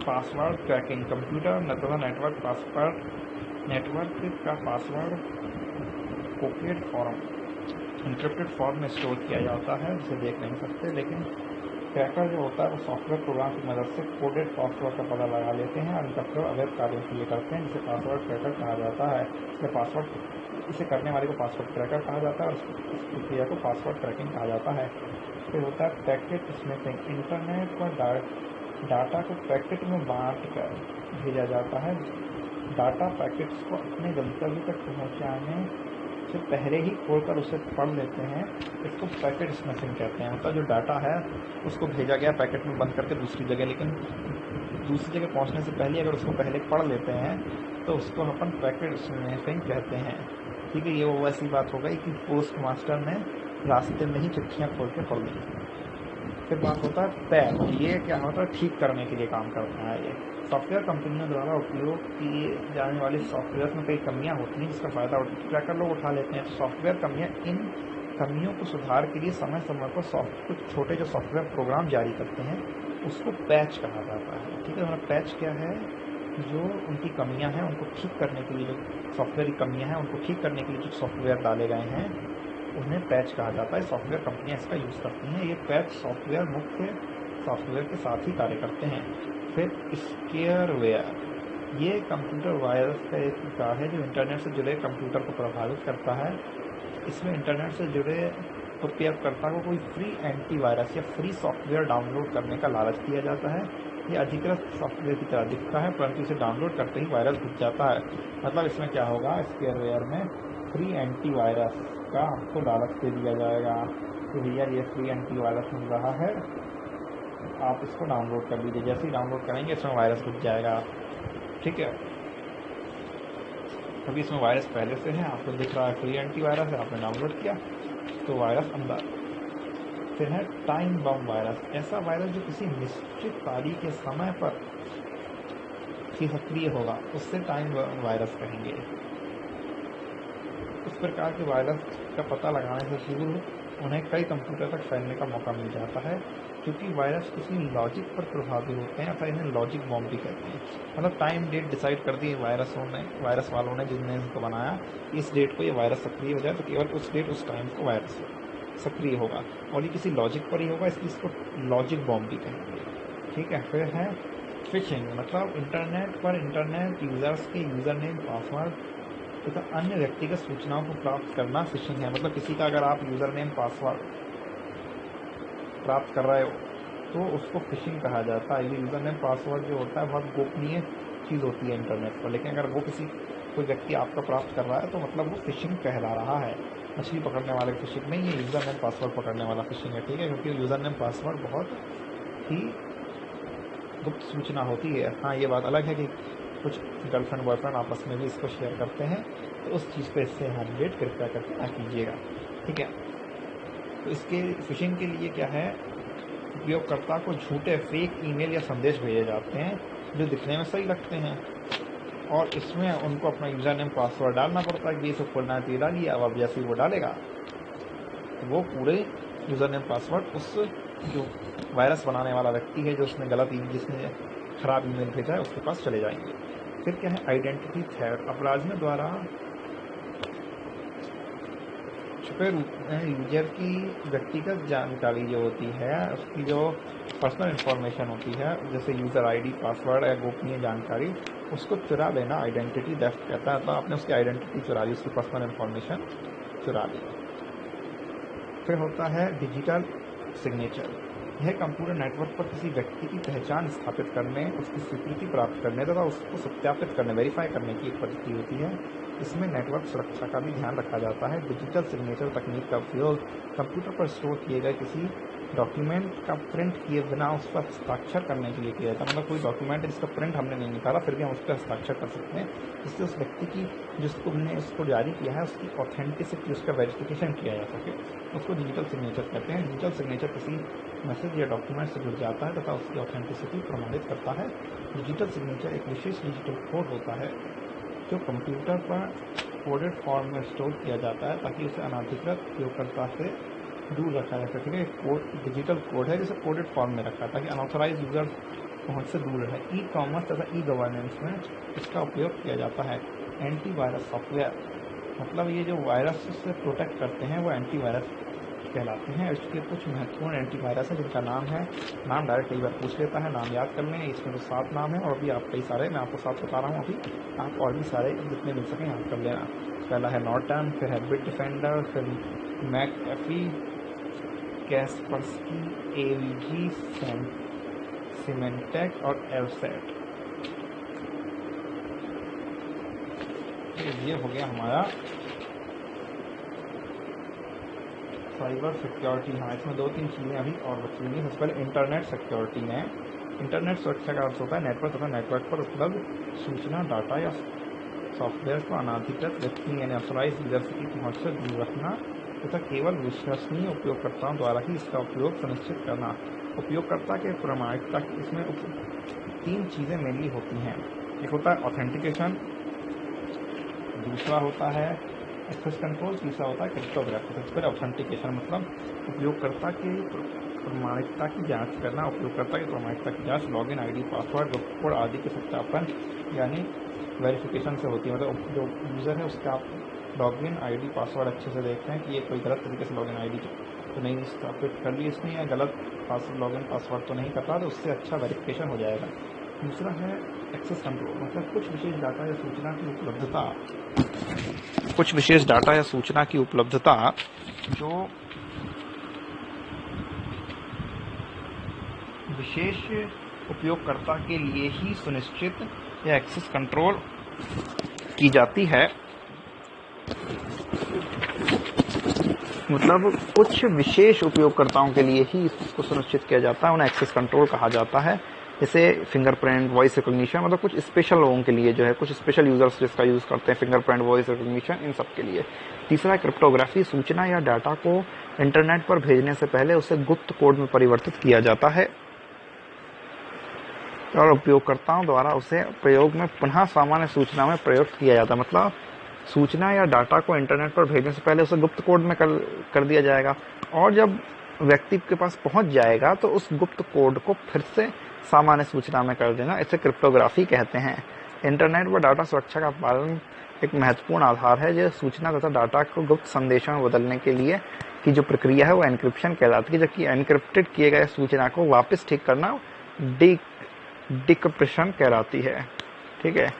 Password cracking computer तथा network का password कोकेड form encrypted form में स्टोर किया जाता है, जिसे देख नहीं सकते, लेकिन क्रैकर जो होता है वो सॉफ्टवेयर प्रोग्राम की मदद से कोडेड पासवर्ड का पता लगा लेते हैं और इनका प्रयोग अवैध कार्यों के लिए करते हैं, जिसे पासवर्ड क्रैकर कहा जाता है। इसे करने वाले को पासवर्ड क्रैकर कहा जाता है और इस प्रक्रिया को पासवर्ड क्रैकिंग कहा जाता है। फिर होता है पैकेट स्निफिंग। इंटरनेट पर डाटा को पैकेट में बांट कर भेजा जाता है। डाटा पैकेट्स को अपने गंतव्य तक पहुंचाने से पहले ही खोलकर उसे पढ़ लेते हैं। इसको पैकेट स्निफिंग कहते हैं। मतलब जो डाटा है उसको भेजा गया पैकेट में बंद करके दूसरी जगह, लेकिन दूसरी जगह पहुंचने से पहले अगर उसको पहले पढ़ लेते हैं तो उसको अपन पैकेट स्निफिंग कहते हैं। ठीक है, ये वो वैसी बात हो गई कि पोस्ट मास्टर ने रास्ते में ही चिट्ठियाँ खोल के पढ़ ली। फिर बात होता है पैच। ये क्या होता है? ठीक करने के लिए काम करता है। ये सॉफ्टवेयर कंपनियों द्वारा उपयोग किए जाने वाले सॉफ्टवेयर में कई कमियां होती हैं, जिसका फ़ायदा क्रैकर लोग उठा लेते हैं। तो सॉफ्टवेयर कमियां, इन कमियों को सुधार के लिए समय समय पर कुछ छोटे जो सॉफ्टवेयर प्रोग्राम जारी करते हैं उसको पैच कहा जाता है। ठीक है, मतलब पैच क्या है? जो उनकी कमियां हैं उनको ठीक करने के लिए, जो सॉफ्टवेयर की कमियां हैं उनको ठीक करने के लिए जो सॉफ्टवेयर डाले गए हैं उन्हें पैच कहा जाता है। सॉफ्टवेयर कंपनियां इसका यूज़ करती हैं। ये पैच सॉफ्टवेयर मुख्य सॉफ्टवेयर के साथ ही कार्य करते हैं। फिर स्केयरवेयर, ये कंप्यूटर वायरस का एक प्रकार है जो इंटरनेट से जुड़े कंप्यूटर को प्रभावित करता है। इसमें इंटरनेट से जुड़े उपयोगकर्ता को कोई फ्री एंटीवायरस या फ्री सॉफ्टवेयर डाउनलोड करने का लालच दिया जाता है। ये अधिकृत सॉफ्टवेयर की तरह दिखता है, परंतु इसे डाउनलोड करते ही वायरस घुस जाता है। मतलब इसमें क्या होगा? स्केयरवेयर में फ्री एंटीवायरस का आपको लालच दे दिया जाएगा कि भैया ये फ्री एंटीवायरस मिल रहा है, आप इसको डाउनलोड कर लीजिए। जैसे ही डाउनलोड करेंगे इसमें वायरस घुस जाएगा। ठीक है, अभी इसमें वायरस पहले से है, आपको दिख रहा है फ्री एंटीवायरस है, आपने डाउनलोड किया तो वायरस अंदर। फिर है टाइम बम वायरस। ऐसा वायरस जो किसी निश्चित तारीख के समय पर ही सक्रिय होगा उससे टाइम बम वायरस कहेंगे। इस प्रकार के वायरस का पता लगाने से पूर्व उन्हें कई कंप्यूटर तक फैलने का मौका मिल जाता है। क्योंकि वायरस किसी लॉजिक पर प्रभावी होते हैं, अतः इन्हें लॉजिक बॉम्ब भी कहते हैं। मतलब टाइम डेट डिसाइड कर दी वायरस वालों ने, जिनने इसको बनाया, इस डेट को ये वायरस सक्रिय हो जाए तो केवल उस डेट उस टाइम को वायरस सक्रिय होगा और ये किसी लॉजिक पर ही होगा, इसलिए इसको लॉजिक बॉम्ब भी कहेंगे। ठीक है, फिर है फिशिंग। मतलब इंटरनेट पर इंटरनेट यूजर्स के यूजर नेम, पासवर्ड तथा अन्य व्यक्तिगत सूचनाओं को प्राप्त करना फिशिंग है। मतलब किसी का अगर आप यूजर नेम पासवर्ड प्राप्त कर रहे हो तो उसको फिशिंग कहा जाता है। ये यूजर नेम पासवर्ड जो होता है बहुत गोपनीय चीज़ होती है इंटरनेट पर, लेकिन अगर वो कोई व्यक्ति आपका प्राप्त कर रहा है तो मतलब वो फिशिंग कहला रहा है। मछली पकड़ने वाले फिशिंग नहीं, ये यूजर नेम पासवर्ड पकड़ने वाला फिशिंग है। ठीक है, क्योंकि यूजर नेम पासवर्ड बहुत ही गुप्त सूचना होती है। हाँ, ये बात अलग है कि कुछ गर्लफ्रेंड बॉयफ्रेंड आपस में भी इसको शेयर करते हैं, तो उस चीज़ पे इससे हेल्प कृपया करके ना कीजिएगा। ठीक है, तो इसके फिशिंग के लिए क्या है? उपयोगकर्ता को झूठे फेक ईमेल या संदेश भेजे जाते हैं जो दिखने में सही लगते हैं और इसमें उनको अपना यूज़र नेम पासवर्ड डालना पड़ता है कि इसे खोलना है तो ये डालिए। अब जैसे ही वो डालेगा तो वो पूरे यूज़र नेम पासवर्ड उस जो वायरस बनाने वाला व्यक्ति है, जिसने खराब ईमेल भेजा है, उसके पास चले जाएंगे। फिर क्या है? Identity theft. अपराधियों द्वारा छुपे रूप में यूजर की व्यक्तिगत जानकारी जो होती है, उसकी जो पर्सनल इंफॉर्मेशन होती है, जैसे यूज़र आईडी, पासवर्ड या गोपनीय जानकारी, उसको चुरा लेना आइडेंटिटी थेफ्ट कहता है। तो आपने उसकी आइडेंटिटी चुरा ली, उसकी पर्सनल इंफॉर्मेशन चुरा ली। फिर होता है डिजिटल सिग्नेचर। यह कंप्यूटर नेटवर्क पर किसी व्यक्ति की पहचान स्थापित करने, उसकी स्वीकृति प्राप्त करने तथा उसको सत्यापित करने, वेरीफाई करने की एक पद्धति होती है। इसमें नेटवर्क सुरक्षा का भी ध्यान रखा जाता है। डिजिटल सिग्नेचर तकनीक का उपयोग कंप्यूटर पर स्टोर किए गए किसी डॉक्यूमेंट का प्रिंट किए बिना उस पर हस्ताक्षर करने के लिए किया जाता है। मतलब कोई डॉक्यूमेंट है जिसका प्रिंट हमने नहीं निकाला, फिर भी हम उस पर हस्ताक्षर कर सकते हैं, जिससे उस व्यक्ति की जिसको हमने उसको जारी किया है उसकी ऑथेंटिसिटी, उसका वेरिफिकेशन किया जा सके, उसको डिजिटल सिग्नेचर कहते हैं। डिजिटल सिग्नेचर किसी मैसेज या डॉक्यूमेंट से जुड़ जाता है तथा उसकी ऑथेंटिसिटी प्रमाणित करता है। डिजिटल सिग्नेचर एक विशेष डिजिटल कोड होता है जो कंप्यूटर पर कोडेड फॉर्म में स्टोर किया जाता है ताकि उसे अनाधिकृत उपयोगकर्ता से दूर रखा जा सके। कोड डिजिटल कोड है जिसे कोडेड फॉर्म में रखा है ताकि अनऑथराइज यूजर पहुंच से दूर रहे। ई कॉमर्स तथा ई गवर्नेंस में इसका उपयोग किया जाता है। एंटीवायरस सॉफ्टवेयर, मतलब ये जो वायरस से प्रोटेक्ट करते हैं वो एंटीवायरस कहलाते हैं। इसके कुछ महत्वपूर्ण एंटीवायरस है जिनका नाम डायरेक्ट कई बार पूछ लेता है, नाम याद कर लें। इसमें तो 7 नाम है और भी आप कई सारे, मैं आपको 7 बता रहा हूँ अभी, आप और भी सारे जितने मिल सकें याद कर लेना। पहला है नॉर्टन, फिर है बिट डिफेंडर, फिर मैकएफी, कैस्परस्की, एवीजी, सिमेंटेक और एलसेट। तो ये हो गया हमारा साइबर सिक्योरिटी। हाँ, इसमें 2-3 चीज़ें अभी और बची हुई हैं। सबसे पहले इंटरनेट सिक्योरिटी में, इंटरनेट सुरक्षा का अर्थ होता है नेटवर्क तथा नेटवर्क पर उपलब्ध सूचना, डाटा या सॉफ्टवेयर को अनाधिकृत व्यक्ति यानी ऑथराइज्ड यूजर्स की पहुंच से दूर रखना तथा केवल विश्वसनीय उपयोगकर्ताओं द्वारा ही इसका उपयोग सुनिश्चित करना। उपयोगकर्ता के प्रामाणिकता की इसमें 3 चीज़ें मेनली होती हैं। एक होता है ऑथेंटिकेशन, दूसरा होता है एक्सेस कंट्रोल, तीसरा होता है क्रिप्टोग्राफी। सबसे पहले ऑथेंटिकेशन मतलब उपयोगकर्ता के प्रामाणिकता की जांच करना। उपयोगकर्ता की प्रामाणिकता की जांच लॉगिन आईडी, पासवर्ड, गुप्त कोड आदि के सत्यापन यानी वेरिफिकेशन से होती है। मतलब जो यूज़र है उसका आप लॉगिन आईडी पासवर्ड अच्छे से देखते हैं कि ये कोई गलत तरीके से लॉगिन आईडी तो नहीं स्थापित कर ली इसने, या गलत लॉगिन पासवर्ड तो नहीं करता, तो उससे अच्छा वेरिफिकेशन हो जाएगा। दूसरा है एक्सेस कंट्रोल, मतलब कुछ विशेष डाटा या सूचना की उपलब्धता जो विशेष उपयोगकर्ता के लिए ही सुनिश्चित या एक्सेस कंट्रोल की जाती है। मतलब कुछ विशेष उपयोगकर्ताओं के लिए ही इसको सुनिश्चित किया जाता है, उन्हें एक्सेस कंट्रोल कहा जाता है। जैसे फिंगरप्रिंट, वॉइस रिकॉग्निशन, मतलब कुछ स्पेशल लोगों के लिए जो है, कुछ स्पेशल यूजर्स जिसका यूज़ करते हैं फिंगरप्रिंट, वॉइस रिकॉग्निशन, इन सब के लिए। तीसरा क्रिप्टोग्राफी, सूचना या डाटा को इंटरनेट पर भेजने से पहले उसे गुप्त कोड में परिवर्तित किया जाता है और उपयोगकर्ताओं द्वारा उसे प्रयोग में पुनः सामान्य सूचना में प्रयुक्त किया जाता है। मतलब सूचना या डाटा को इंटरनेट पर भेजने से पहले उसे गुप्त कोड में कर दिया जाएगा और जब व्यक्ति के पास पहुंच जाएगा तो उस गुप्त कोड को फिर से सामान्य सूचना में कर देना, इसे क्रिप्टोग्राफी कहते हैं। इंटरनेट पर डाटा सुरक्षा का पालन एक महत्वपूर्ण आधार है जो सूचना तथा डाटा को गुप्त संदेशों में बदलने के लिए की जो प्रक्रिया है वो एन्क्रिप्शन कहलाती है, जबकि एनक्रिप्टेड किए गए सूचना को वापस ठीक करना डिक्रिप्शन कहलाती है। ठीक है।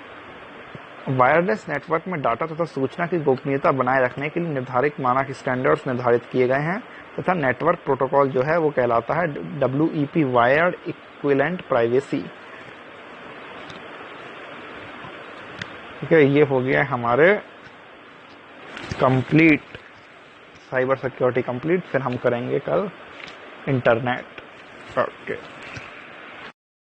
वायरलेस नेटवर्क में डाटा तथा सूचना की गोपनीयता बनाए रखने के लिए निर्धारित मानक स्टैंडर्ड्स निर्धारित किए गए हैं तथा नेटवर्क प्रोटोकॉल जो है वो कहलाता है WEP, वायर्ड इक्विवेलेंट प्राइवेसी। ठीक है, ये हो गया हमारे कंप्लीट साइबर सिक्योरिटी कंप्लीट। फिर हम करेंगे कल इंटरनेट। ओके।